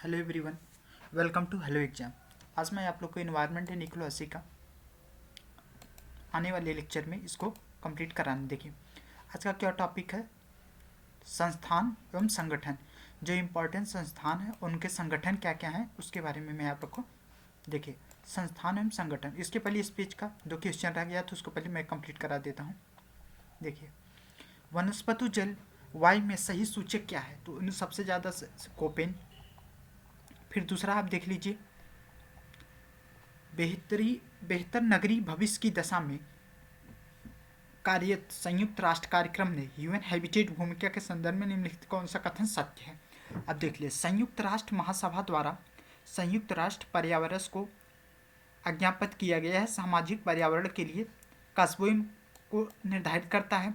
Hello everyone, welcome to hello exam. आज मैं आप लोग को इन्वायरमेंट एंड इकोलॉजी का आने वाले लेक्चर में इसको कंप्लीट कराने। देखिए आज का क्या टॉपिक है, संस्थान एवं संगठन। जो इम्पोर्टेंट संस्थान है उनके संगठन क्या क्या हैं उसके बारे में मैं आप लोग को देखिए संस्थान एवं संगठन। इसके पहले इस पेज का दो क्वेश्चन रह गया तो उसको पहले मैं कंप्लीट करा देता हूँ। देखिए वनस्पति जल वायु में सही सूचक क्या है, तो उन सबसे ज़्यादा कोपेन। फिर दूसरा आप देख लीजिए, बेहतर नगरीय भविष्य की दशा में कार्यरत संयुक्त राष्ट्र कार्यक्रम ने ह्यूमन हैबिटेट भूमिका के संदर्भ में निम्नलिखित कौन सा कथन सत्य है। अब देख लिए, संयुक्त राष्ट्र महासभा द्वारा संयुक्त राष्ट्र पर्यावरण को आज्ञापित किया गया है, सामाजिक पर्यावरण के लिए कस्बों को निर्धारित करता है,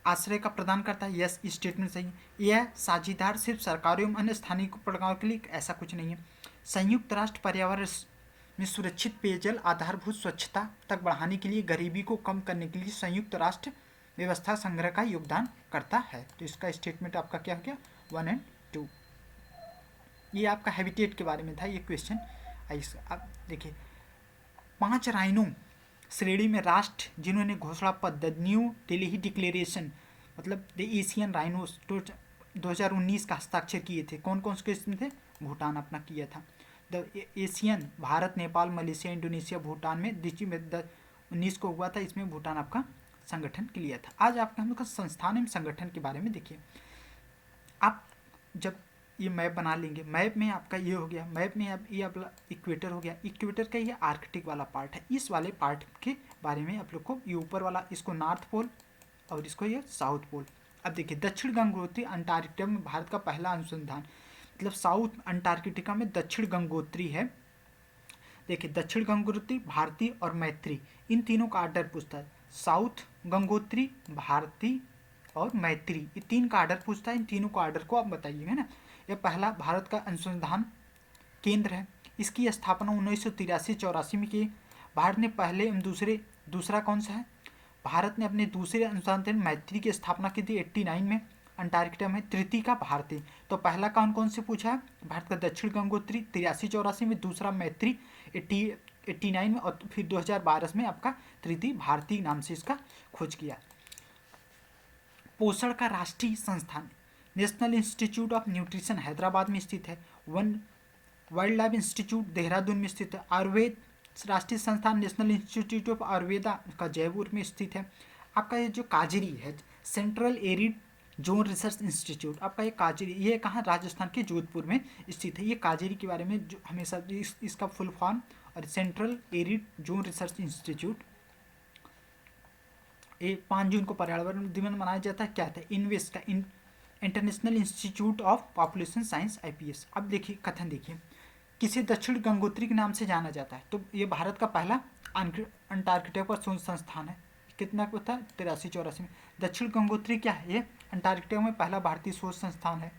आश्रय का प्रदान करता है। यस, स्टेटमेंट सही है। यह साझेदार सिर्फ सरकारों एवं अन्य स्थानीय प्रकार के लिए, ऐसा कुछ नहीं है। संयुक्त राष्ट्र पर्यावरण में सुरक्षित पेयजल आधारभूत स्वच्छता तक बढ़ाने के लिए गरीबी को कम करने के लिए संयुक्त राष्ट्र व्यवस्था संग्रह का योगदान करता है। तो इसका स्टेटमेंट आपका क्या हो गया, 1 और 2। ये आपका हैबिटेट के बारे में था ये क्वेश्चन। अब देखिए 5 राइनो श्रेणी में राष्ट्र जिन्होंने घोषणा पत्र न्यू दिल्ली डिक्लेरेशन मतलब द एशियन राइनोस 2019 का हस्ताक्षर किए थे। कौन कौन से किस्म थे, भूटान अपना किया था। The Asian Bharat, Nepal, Malaysia, Indonesia, Bhutan में दिची में 19 को हुआ था। इसमें भूटान आपका संगठन के लिए था। आज आपका हम लोग का संस्थान एवं संगठन के बारे में देखिए। आप जब ये मैप बना लेंगे, मैप में आपका ये हो गया, मैप में अब ये अपना इक्वेटर हो गया। इक्वेटर का ये आर्कटिक वाला पार्ट है। इस वाले पार्ट के बारे में आप लोग को ये ऊपर वाला इसको नॉर्थ पोल और इसको ये साउथ पोल। अब देखिए दक्षिण गंगोत्री अंटार्कटिका में भारत का पहला अनुसंधान, मतलब साउथ अंटार्कटिका में दक्षिण गंगोत्री है। देखिए दक्षिण गंगोत्री, भारती और मैत्री, इन तीनों का आर्डर पूछता है। साउथ गंगोत्री, भारती और मैत्री, ये 3 का आर्डर पूछता है। इन तीनों का आर्डर को आप बताइएगा ना। यह पहला भारत का अनुसंधान केंद्र है। इसकी स्थापना 1983-84 में की। भारत ने पहले एवं दूसरा कौन सा है, भारत ने अपने दूसरे अनुसंधान मैत्री की स्थापना की थी 89 में अंटार्कटिका में। तृतीय का भारती। तो पहला कौन कौन से पूछा है, भारत का दक्षिण गंगोत्री 83-84 में, दूसरा मैत्री 89 में और फिर 2012 में आपका तृतीय भारती नाम से इसका खोज किया। पोषण का राष्ट्रीय संस्थान national institute of nutrition Hyderabad में स्थित है। वाइल्ड लाइफ इंस्टीट्यूट देहरादून में स्थित है। आयुर्वेद राष्ट्रीय संस्थान नेशनल इंस्टीट्यूट ऑफ आयुर्वेदा का जयपुर में स्थित है। आपका ये जो काजरी है, central arid zone research institute, आपका ये काजरी, ये कहाँ, राजस्थान के जोधपुर में स्थित है। ये काजरी के बारे में जो हमेशा इसका फुल फॉर्म, और central arid zone research institute. 5 जून को पर्यावरण दिवस मनाया जाता है। क्या था, इनवेस्ट का international institute of population science IPS। अब देखिए कथन देखिए, किसे दक्षिण गंगोत्री के नाम से जाना जाता है, तो ये भारत का पहला अंटार्कटिका पर शोध संस्थान है। कितना को था, 83-84 में। दक्षिण गंगोत्री क्या है, ये अंटार्कटिका में पहला भारतीय शोध संस्थान है।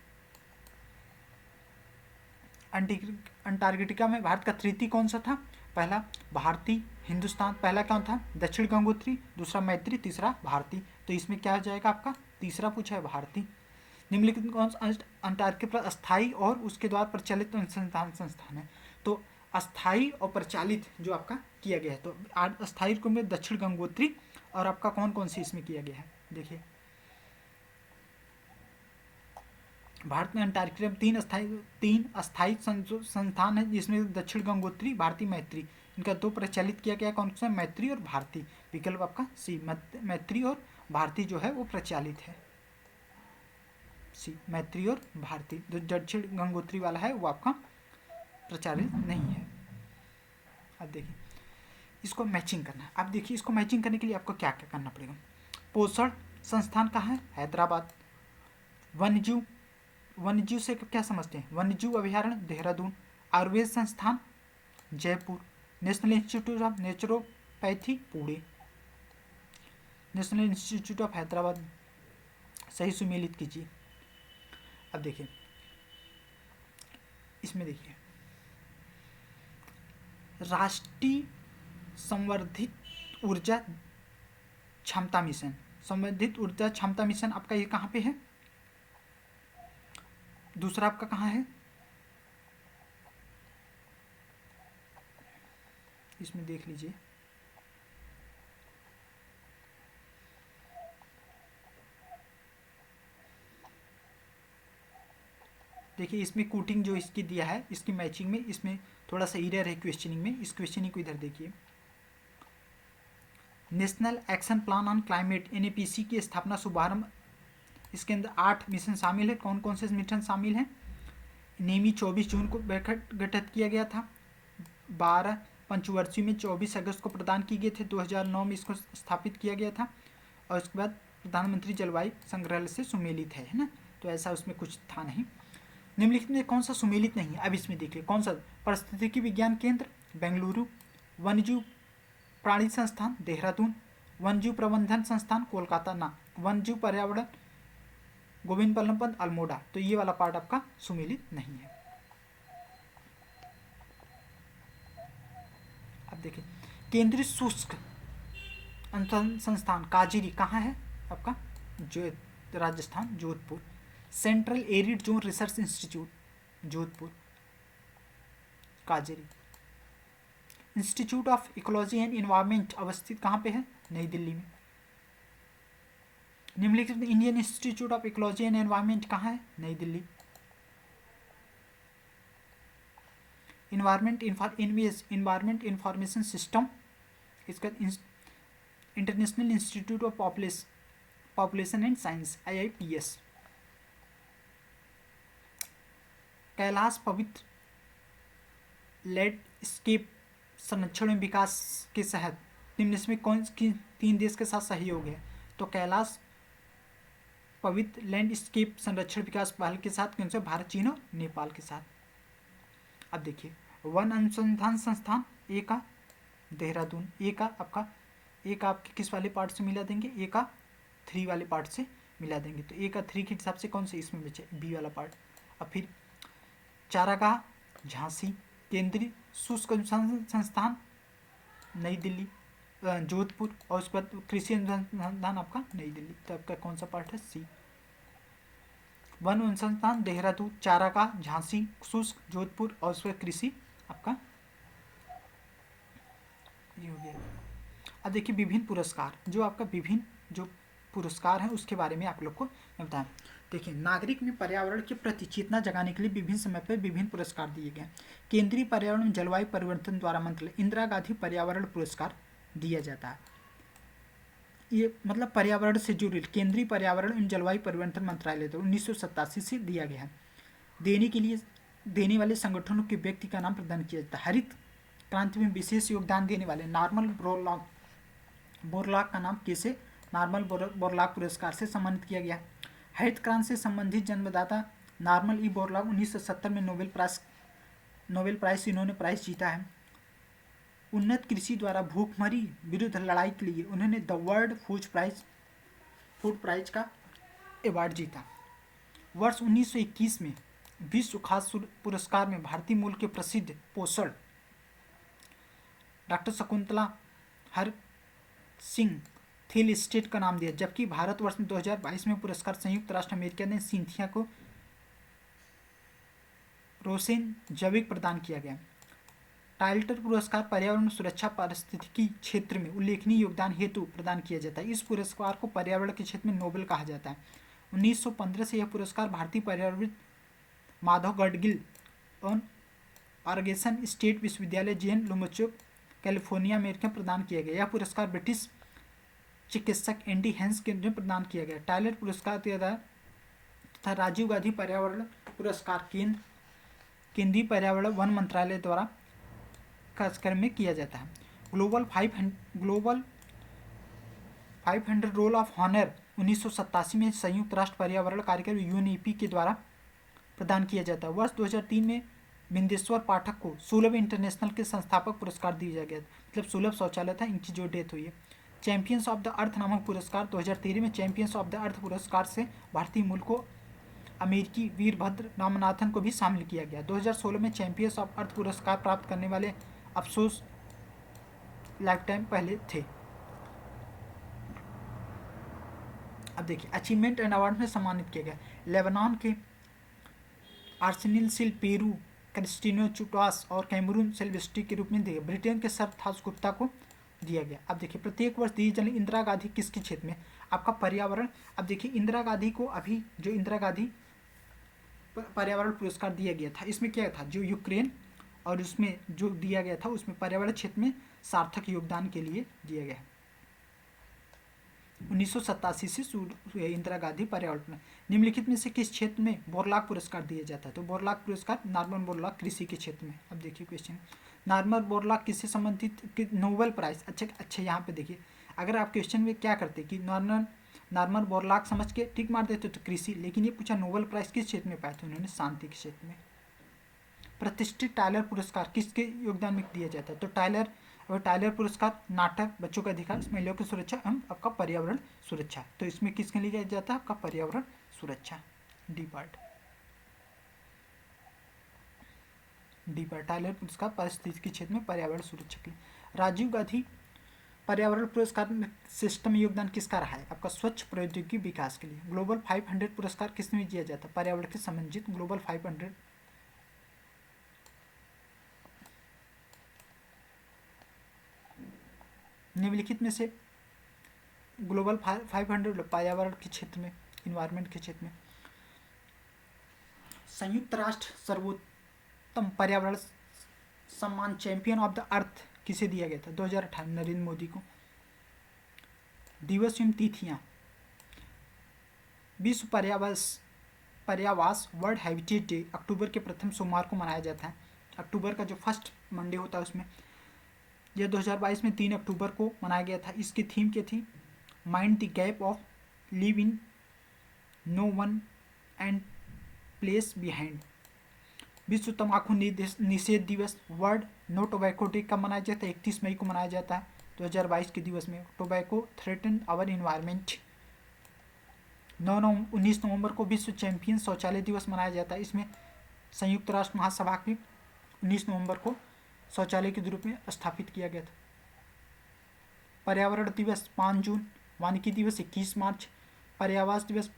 अंटार्कटिका में भारत का तृतीय कौन सा था, पहला भारती। हिंदुस्तान पहला कौन था, दक्षिण गंगोत्री, दूसरा मैत्री, तीसरा भारती। तो इसमें क्या हो जाएगा, आपका तीसरा पूछा है भारती। निम्नलिखित कौन सा अंटार्कटिका पर अस्थायी और उसके द्वारा प्रचलित अनुसंधान संस्थान है। तो अस्थायी और प्रचालित जो आपका किया गया है, तो अस्थायी को में दक्षिण गंगोत्री, और आपका कौन कौन सी इसमें किया गया है। देखिए भारत में अंटार्कटिका में 3 अस्थायी संस्थान है, जिसमें दक्षिण गंगोत्री, भारती, मैत्री। इनका 2 प्रचलित किया गया, कौन सा, मैत्री और भारती। विकल्प आपका सी, मैत्री और भारती जो है वो प्रचलित है। सी, मैत्री और भारती। जो दक्षिण गंगोत्री वाला है वो आपका प्रचारित नहीं है। अब देखिए इसको मैचिंग करना है। अब देखिए इसको मैचिंग करने के लिए आपको क्या क्या करना पड़ेगा। पोषण संस्थान कहाँ है, हैदराबाद। वन्यजीव से क्या समझते हैं, वन्यजीव अभ्यारण्य देहरादून। आयुर्वेद संस्थान Jaipur. National institute of naturopathy Pune. National institute of Hyderabad. सही सुमेलित कीजिए। अब देखिए इसमें देखिए राष्ट्रीय संवर्धित ऊर्जा क्षमता मिशन, संवर्धित ऊर्जा क्षमता मिशन आपका ये कहाँ पे है, दूसरा आपका कहाँ है, इसमें देख लीजिए, देखिए इसमें कोटिंग जो इसकी दिया है, इसकी मैचिंग में इसमें थोड़ा सा एरर है क्वेश्चनिंग में। इस क्वेश्चनिंग को इधर देखिए, national action plan on climate NAPC की स्थापना शुभारंभ, इसके अंदर 8 मिशन शामिल है। कौन कौन से मिशन शामिल हैं? नेमी 24 जून को गठित किया गया था, 12 पंचवर्षीय में 24 अगस्त को प्रदान किए गए थे, 2009 में इसको स्थापित किया गया था, और उसके बाद प्रधानमंत्री जलवायु संग्रहालय से सुमेलित है ना। तो ऐसा उसमें कुछ था नहीं। निम्नलिखित में कौन सा सुमेलित नहीं है? अब इसमें देखिए कौन सा, पारिस्थितिकी विज्ञान केंद्र बेंगलुरु, वन्यजीव प्राणी संस्थान देहरादून, वन्यजीव प्रबंधन संस्थान कोलकाता ना, वन्यजीव पर्यावरण गोविंद बल्लभ पंत अल्मोड़ा। तो ये वाला पार्ट आपका सुमेलित नहीं है। अब देखिए केंद्रीय शुष्क अनुसंधान संस्थान काजीरी कहाँ है आपका? जो Rajasthan Jodhpur. Central arid zone research institute Jodhpur Kajri. Institute of ecology and environment अवस्थित कहाँ पे है? नई दिल्ली में। निम्नलिखित में Indian institute of ecology and environment कहाँ है? New Delhi. Environment information system, इसका international institute of population and science IIPS। Kailash पवित्र लैंडस्केप संरक्षण एवं विकास के तहत निम्न में कौन की 3 देश के साथ सहयोग है? तो कैलाश पवित्र लैंडस्केप संरक्षण विकास पहल के साथ कौन से? भारत, चीन और नेपाल के साथ। अब देखिए वन अनुसंधान संस्थान ए का देहरादून, ए का आपके किस वाले पार्ट से मिला देंगे? ए का 3 वाले पार्ट से मिला देंगे। तो ए का 3 के हिसाब से कौन से इसमें बचे? बी वाला पार्ट। अब फिर चारागाह झांसी, केंद्रीय शुष्क अनुसंधान संस्थान नई दिल्ली जोधपुर, और उसके बाद कृषि अनुसंधान आपका नई दिल्ली। तो आपका कौन सा पार्ट है? सी। वन अनुसंधान देहरादून, चारागाह झांसी, शुष्क जोधपुर, और उसके बाद कृषि आपका ये हो गया। अब देखिए विभिन्न पुरस्कार, जो आपका विभिन्न जो पुरस्कार हैं उसके बारे में आप लोग को मैं बताएं। देखिए नागरिक में पर्यावरण के प्रति चेतना जगाने के लिए विभिन्न समय पर विभिन्न पुरस्कार दिए गए। केंद्रीय पर्यावरण एवं जलवायु परिवर्तन द्वारा मंत्रालय इंदिरा गांधी पर्यावरण पुरस्कार दिया जाता है। ये मतलब पर्यावरण से जुड़े केंद्रीय पर्यावरण एवं जलवायु परिवर्तन मंत्रालय द्वारा 1987 से दिया गया है। देने वाले संगठनों के व्यक्ति का नाम प्रदान किया जाता है। हरित क्रांति में विशेष योगदान देने वाले नॉर्मन बोरलॉग का नाम कैसे नॉर्मन बोरलॉग पुरस्कार से सम्मानित किया गया। हरित क्रांति से संबंधित जन्मदाता नॉर्मन बोरलॉग 1970 में नोबेल प्राइज इन्होंने प्राइज जीता है। उन्नत कृषि द्वारा भूखमरी विरुद्ध लड़ाई के लिए उन्होंने द वर्ल्ड फूड प्राइज का अवार्ड जीता। वर्ष 1921 में विश्व खाद्य पुरस्कार में भारतीय मूल के प्रसिद्ध पोषण डॉक्टर शकुंतला हर सिंह थिल स्टेट का नाम दिया, जबकि भारतवर्ष में 2022 में पुरस्कार संयुक्त राष्ट्र अमेरिका ने सिंथिया को रोसेन जविक प्रदान किया गया। टाइलर पुरस्कार पर्यावरण सुरक्षा पारिस्थितिकी क्षेत्र में उल्लेखनीय योगदान हेतु प्रदान किया जाता है। इस पुरस्कार को पर्यावरण के क्षेत्र में नोबेल कहा जाता है। 1915 से यह पुरस्कार भारतीय पर्यावरणविद माधव गडगिल और ऑर्गेसन स्टेट विश्वविद्यालय जेन लुम्बचुक कैलिफोर्निया अमेरिका में प्रदान किया गया। यह पुरस्कार ब्रिटिश चिकित्सक एंडी हेंस के लिए प्रदान किया गया। टाइलर पुरस्कार तथा राजीव गांधी पर्यावरण पुरस्कार केंद्रीय पर्यावरण वन मंत्रालय द्वारा कार्यक्रम में किया जाता है। ग्लोबल 500 रोल ऑफ ऑनर 1987 में संयुक्त राष्ट्र पर्यावरण कार्यक्रम UNEP के द्वारा प्रदान किया जाता है। वर्ष 2003 में बिंदेश्वर पाठक को सुलभ इंटरनेशनल के संस्थापक पुरस्कार दिया गया, मतलब सुलभ शौचालय था इनकी जो डेथ हुई है। चैंपियंस ऑफ द अर्थ नामक पुरस्कार 2013 में चैंपियंस ऑफ द अर्थ पुरस्कार से भारतीय मूल को अमेरिकी वीरभद्र रामनाथन को भी शामिल किया गया। 2016 में चैंपियंस ऑफ अर्थ पुरस्कार प्राप्त करने वाले अफसोस लाइफ टाइम पहले थे। अब देखिए अचीवमेंट एंड अवार्ड में सम्मानित किया गया। लेबनान के आर्सेनिल सिल पेरू, क्रिस्टिनो चुटास और कैमरून सिल्वेस्ट्री के रूप में दिया। ब्रिटेन के सर थास गुप्ता को दिया गया। अब देखिए प्रत्येक वर्ष दी जाने इंदिरा गांधी किसके क्षेत्र में, आपका पर्यावरण। अब देखिए इंदिरा गांधी को अभी जो इंदिरा गांधी पर्यावरण पुरस्कार दिया गया था, इसमें क्या था, जो यूक्रेन और उसमें जो दिया गया था उसमें पर्यावरण क्षेत्र में सार्थक योगदान के लिए दिया गया। 1987 से इंदिरा गांधी पर्यावरण। निम्नलिखित में से किस क्षेत्र में बोरलाग पुरस्कार दिया जाता है, तो बोरलाग पुरस्कार नॉर्मन बोरलाग कृषि के क्षेत्र में। अब देखिए क्वेश्चन, नॉर्मन बोरलाग किससे संबंधित, नोबेल प्राइज। अच्छा यहाँ पे देखिए, अगर आप क्वेश्चन में क्या करते कि नॉर्मन बोरलाग समझ के टिक मार देते तो कृषि, लेकिन ये पूछा नोबेल प्राइज किस क्षेत्र में पाया, तो उन्होंने शांति के क्षेत्र में। प्रतिष्ठित टाइलर पुरस्कार किसके योगदान में दिया जाता है, तो टाइलर पुरस्कार नाटक, बच्चों का अधिकार, महिलाओं की सुरक्षा एवं आपका पर्यावरण सुरक्षा, तो इसमें किसके लिए दिया जाता है, आपका पर्यावरण सुरक्षा। डी पार्ट टाइलर पुरस्कार पारिस्थितिकी क्षेत्र में पर्यावरण सुरक्षा के लिए। राजीव गांधी पर्यावरण पुरस्कार सिस्टम में योगदान किसका रहा है, आपका स्वच्छ प्रौद्योगिकी विकास के लिए। ग्लोबल 500 पुरस्कार किसमें दिया जाता है, पर्यावरण के संबंधित ग्लोबल 500। निम्नलिखित में से ग्लोबल 500 पर्यावरण के क्षेत्र में, इन्वायरमेंट के क्षेत्र में। संयुक्त राष्ट्र सर्वोत्तम पर्यावरण सम्मान चैंपियन ऑफ द अर्थ किसे दिया गया था, 2018 नरेंद्र मोदी को। दिवस एवं तिथियां, विश्व पर्यावास वर्ल्ड हैबिटेट डे अक्टूबर के प्रथम सोमवार को मनाया जाता है। अक्टूबर का जो फर्स्ट मंडे होता है उसमें, यह 2022 में 3 अक्टूबर को मनाया गया था। इसकी थीम क्या थी, mind the gap of live in no one and place behind. विश्व तंबाकू निषेध दिवस, वर्ल्ड नो टोबैको डे कब मनाया जाता है, 31 मई को मनाया जाता है 2022 के दिवस में। Tobacco threaten our environment. 19 नवंबर को विश्व चैंपियन शौचालय दिवस मनाया जाता है। इसमें संयुक्त राष्ट्र महासभा की 19 नवंबर को शौचालय के रूप में स्थापित किया गया था। पर्यावरण दिवस 5 जून, वानिकी दिवस 21 मार्च, पर्यावास दिवस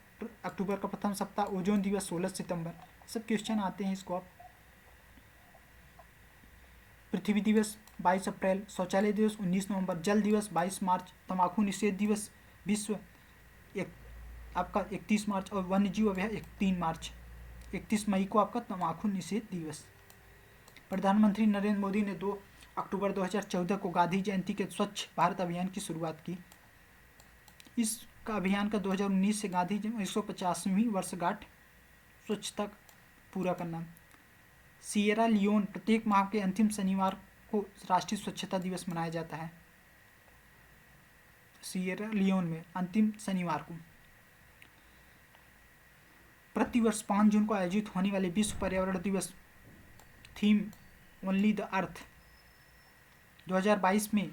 अक्टूबर का प्रथम सप्ताह, ओजोन दिवस 16 सितंबर। सब क्वेश्चन आते हैं इसको आप। पृथ्वी दिवस 22 अप्रैल, शौचालय दिवस 19 नवंबर, जल दिवस 22 मार्च, तंबाकू निषेध दिवस विश्व आपका 31 मार्च और वन्य जीव अभ्यारण्य 3 मार्च। 31 मई को आपका तंबाकू निषेध दिवस। प्रधानमंत्री नरेंद्र मोदी ने 2 अक्टूबर 2014 को गांधी जयंती के स्वच्छ भारत अभियान की शुरुआत की। इस अभियान का 2019 से गांधी 150वीं वर्षगांठ स्वच्छता पूरा करना। सिएरा लियोन प्रत्येक माह के अंतिम शनिवार को राष्ट्रीय स्वच्छता दिवस मनाया जाता है। सिएरा लियोन में अंतिम शनिवार को। प्रतिवर्ष 5 जून को आयोजित होने वाले विश्व पर्यावरण दिवस थीम ओनली द अर्थ, 2022 में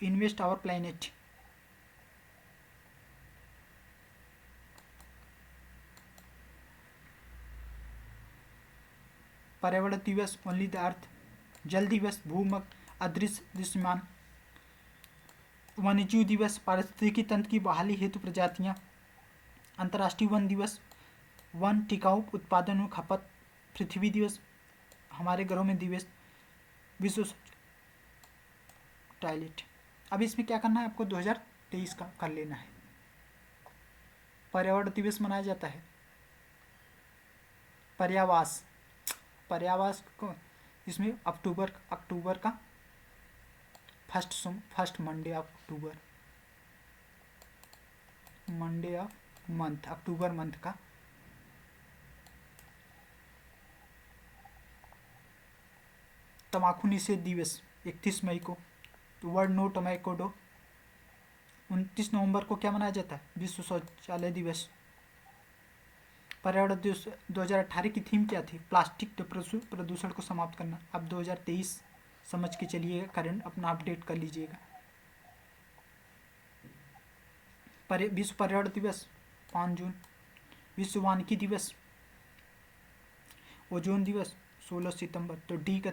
इन्वेस्ट आवर प्लैनेट। पर्यावरण दिवस ओनली द अर्थ, जल दिवस भूमक अदृश्य दृश्यमान, वन्यजीव दिवस पारिस्थितिकी तंत्र की बहाली हेतु प्रजातियां, अंतर्राष्ट्रीय वन दिवस वन टिकाऊ उत्पादन और खपत, पृथ्वी दिवस हमारे घरों में दिवस, विश्व टॉयलेट। अब इसमें क्या करना है आपको, 2023 का कर लेना है। पर्यावरण दिवस मनाया जाता है। पर्यावास को इसमें अक्टूबर का first Monday of October, Monday of month, October month का। तंबाकू निषेध दिवस 31 मई को, वर्ल्ड नो टोबैको डे। 29 नवंबर को क्या मनाया जाता है, विश्व शौचालय दिवस। पर्यावरण दिवस 2018 की थीम क्या थी, प्लास्टिक प्रदूषण को समाप्त करना। अब 2023 समझ के चलिएगा, करंट अपना अपडेट कर लीजिएगा। विश्व पर्यावरण दिवस 5 जून, विश्व वानिकी दिवस, ओजोन दिवस 16 सितंबर। तो डी का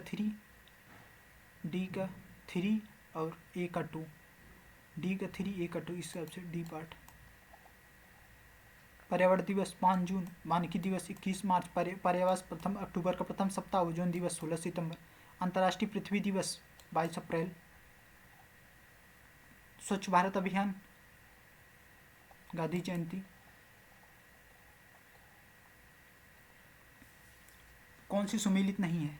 3 और ए का 2, डी का 3 ए का 2, इस हिसाब से डी पार्ट। पर्यावरण दिवस 5 जून, वानिकी दिवस 21 मार्च, पर्यावरण प्रथम अक्टूबर का प्रथम सप्ताह, ओजोन दिवस 16 सितंबर, अंतर्राष्ट्रीय पृथ्वी दिवस 22 अप्रैल, स्वच्छ भारत अभियान, गांधी जयंती। कौन सी सुमेलित नहीं है?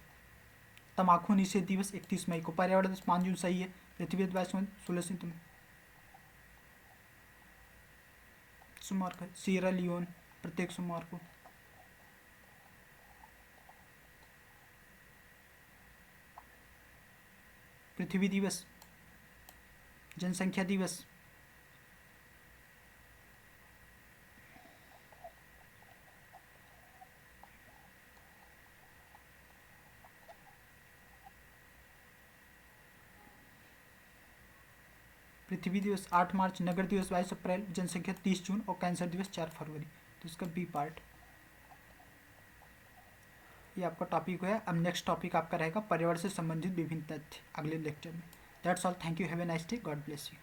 तम्बाकू निषेध दिवस 31 मई को, पर्यावरण दिवस 5 जून सही है, पृथ्वी दिवस 16 सितंबर, सोमवार को, सीरा लियोन प्रत्येक सोमवार को। पृथ्वी दिवस, जनसंख्या दिवस, पृथ्वी दिवस 8 मार्च, नगर दिवस 22 अप्रैल, जनसंख्या 30 जून और कैंसर दिवस 4 फरवरी। तो इसका बी पार्ट ये आपका टॉपिक है। अब नेक्स्ट टॉपिक आपका रहेगा पर्यावरण से संबंधित विभिन्न तथ्य अगले लेक्चर में। That's all, thank you, have a nice day, God bless you.